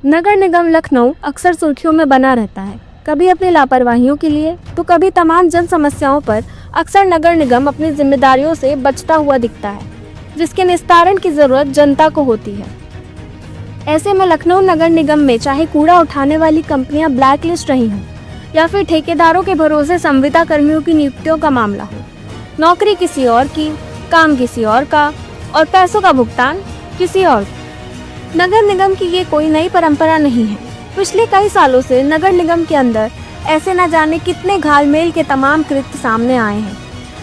नगर निगम लखनऊ अक्सर सुर्खियों में बना रहता है, कभी अपनी लापरवाहियों के लिए तो कभी तमाम जन समस्याओं पर अक्सर नगर निगम अपनी जिम्मेदारियों से बचता हुआ दिखता है, जिसके निस्तारण की जरूरत जनता को होती है। ऐसे में लखनऊ नगर निगम में चाहे कूड़ा उठाने वाली कंपनियां ब्लैक लिस्ट रही हों या फिर ठेकेदारों के भरोसे संविदा कर्मियों की नियुक्तियों का मामला हो, नौकरी किसी और की, काम किसी और का और पैसों का भुगतान किसी और को। नगर निगम की ये कोई नई परंपरा नहीं है। पिछले कई सालों से नगर निगम के अंदर ऐसे न जाने कितने घालमेल के तमाम कृत्य सामने आए हैं।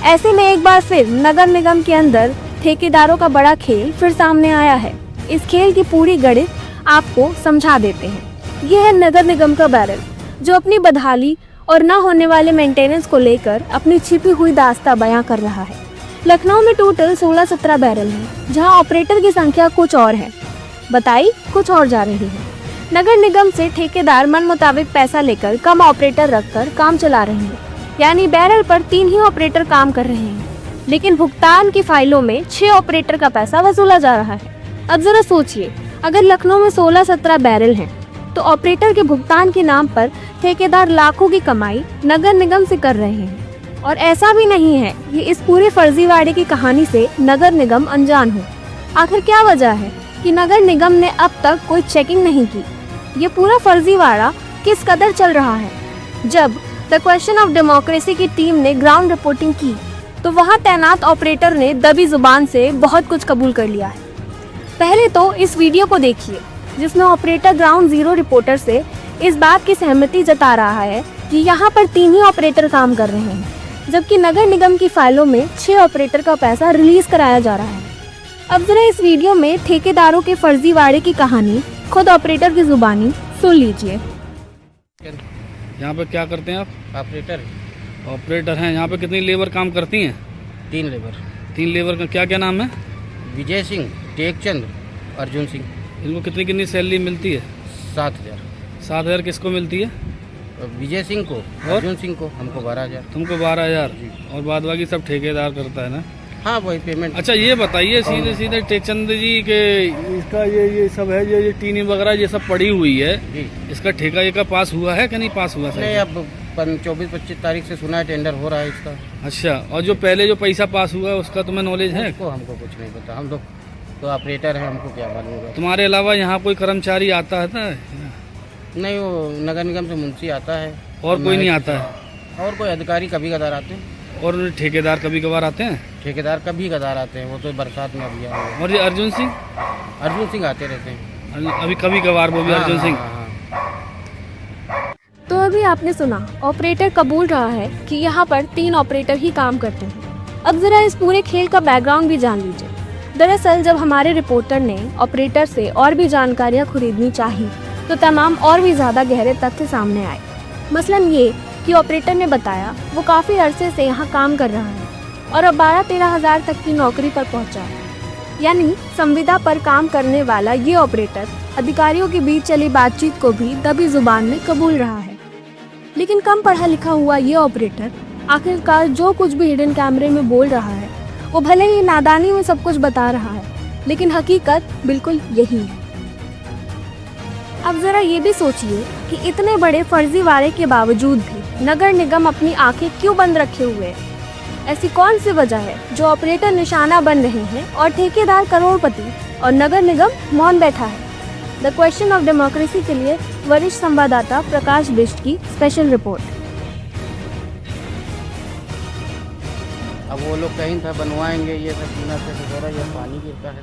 ऐसे में एक बार फिर नगर निगम के अंदर ठेकेदारों का बड़ा खेल फिर सामने आया है। इस खेल की पूरी गणित आपको समझा देते हैं। यह है नगर निगम का बैरल, जो अपनी बदहाली और न होने वाले मेंटेनेंस को लेकर अपनी छिपी हुई दास्तां बयां कर रहा है। लखनऊ में टोटल 16-17 बैरल हैं, जहां ऑपरेटर की संख्या कुछ और है, बताई कुछ और जा रही है। नगर निगम से ठेकेदार मन मुताबिक पैसा लेकर कम ऑपरेटर रखकर काम चला रहे हैं, यानी बैरल पर 3 ही ऑपरेटर काम कर रहे हैं, लेकिन भुगतान की फाइलों में 6 ऑपरेटर का पैसा वसूला जा रहा है। अब जरा सोचिए, अगर लखनऊ में 16-17 बैरल हैं, तो ऑपरेटर के भुगतान के नाम पर ठेकेदार लाखों की कमाई नगर निगम से कर रहे हैं। और ऐसा भी नहीं है कि इस पूरे फर्जीवाड़े की कहानी से नगर निगम अनजान हो। आखिर क्या वजह है कि नगर निगम ने अब तक कोई चेकिंग नहीं की? ये पूरा फर्जीवाड़ा किस कदर चल रहा है? जब द क्वेश्चन ऑफ डेमोक्रेसी की टीम ने ग्राउंड रिपोर्टिंग की, तो वहां तैनात ऑपरेटर ने दबी जुबान से बहुत कुछ कबूल कर लिया है। पहले तो इस वीडियो को देखिए, जिसमें ऑपरेटर ग्राउंड जीरो रिपोर्टर से इस बात की सहमति जता रहा है कि यहाँ पर 3 ही ऑपरेटर काम कर रहे हैं, जबकि नगर निगम की फाइलों में 6 ऑपरेटर का पैसा रिलीज कराया जा रहा है। अब जरा इस वीडियो में ठेकेदारों के फर्जीवाड़े की कहानी खुद ऑपरेटर की जुबानी सुन लीजिए। यहाँ पे क्या करते हैं आप? ऑपरेटर हैं। यहाँ पे कितनी लेबर काम करती हैं? 3 लेबर। 3 लेबर का क्या क्या नाम है? विजय सिंह, टेकचंद, अर्जुन सिंह। इनको कितनी कितनी सैलरी मिलती है? 7,000। 7,000 किसको मिलती है? विजय सिंह को, अर्जुन सिंह को, हमको 12,000। तुमको 12,000 और बाद बाकी सब ठेकेदार करता है ना? हाँ, वही पेमेंट। अच्छा, ये बताइए सीधे सीधे टेकचंद जी के इसका ये सब है, ये टीनी वगैरह ये सब पड़ी हुई है, इसका ठेका ये का पास हुआ है कि नहीं पास हुआ? नहीं, अब 24-25 तारीख से सुना है टेंडर हो रहा है इसका। अच्छा, और जो पहले जो पैसा पास हुआ है उसका तुम्हें नॉलेज है? उसको हमको कुछ नहीं पता, हम लोग तो ऑपरेटर है, हमको क्या मालूम होगा। तुम्हारे अलावा यहाँ कोई कर्मचारी आता है ना? नहीं, वो नगर निगम से मुंशी आता है। और कोई नहीं आता है? और कोई अधिकारी कभी कदार आते हैं। और ठेकेदार कभी कभार आते हैं? ठेकेदार कभी कदार आते हैं, वो तो बरसात में अभी आए। और ये अर्जुन सिंह? अर्जुन सिंह आते रहते हैं अभी कभी कभार, वो भी अर्जुन सिंह। तो अभी आपने सुना, ऑपरेटर कबूल रहा है कि यहाँ पर 3 ऑपरेटर ही काम करते हैं। अब जरा इस पूरे खेल का बैकग्राउंड भी जान लीजिए। दरअसल जब हमारे रिपोर्टर ने ऑपरेटर से और भी जानकारियाँ खरीदनी चाहिए, तो तमाम और भी ज्यादा गहरे तथ्य सामने आए। मसलन ये कि ऑपरेटर ने बताया वो काफी अरसे से यहाँ काम कर रहा है और अब 12-13 हजार तक की नौकरी पर पहुँचा है। यानी संविदा पर काम करने वाला ये ऑपरेटर अधिकारियों के बीच चली बातचीत को भी दबी जुबान में कबूल रहा है। लेकिन कम पढ़ा लिखा हुआ ये ऑपरेटर आखिरकार जो कुछ भी हिडन कैमरे में बोल रहा है, वो भले ही नादानी में सब कुछ बता रहा है, लेकिन हकीकत बिल्कुल यही है। अब जरा ये भी सोचिए कि इतने बड़े फर्जीवाड़े के बावजूद भी नगर निगम अपनी आंखें क्यों बंद रखे हुए है? ऐसी कौन सी वजह है जो ऑपरेटर निशाना बन रहे हैं और ठेकेदार करोड़पति और नगर निगम मौन बैठा है? द क्वेश्चन ऑफ डेमोक्रेसी के लिए वरिष्ठ संवाददाता प्रकाश बिष्ट की स्पेशल रिपोर्ट। अब वो लोग कहीं था बनवाएंगे, ये सब बिना से गुजारा, ये पानी गिरता है।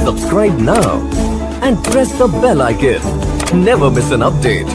Subscribe now and press the bell icon. Never miss an update.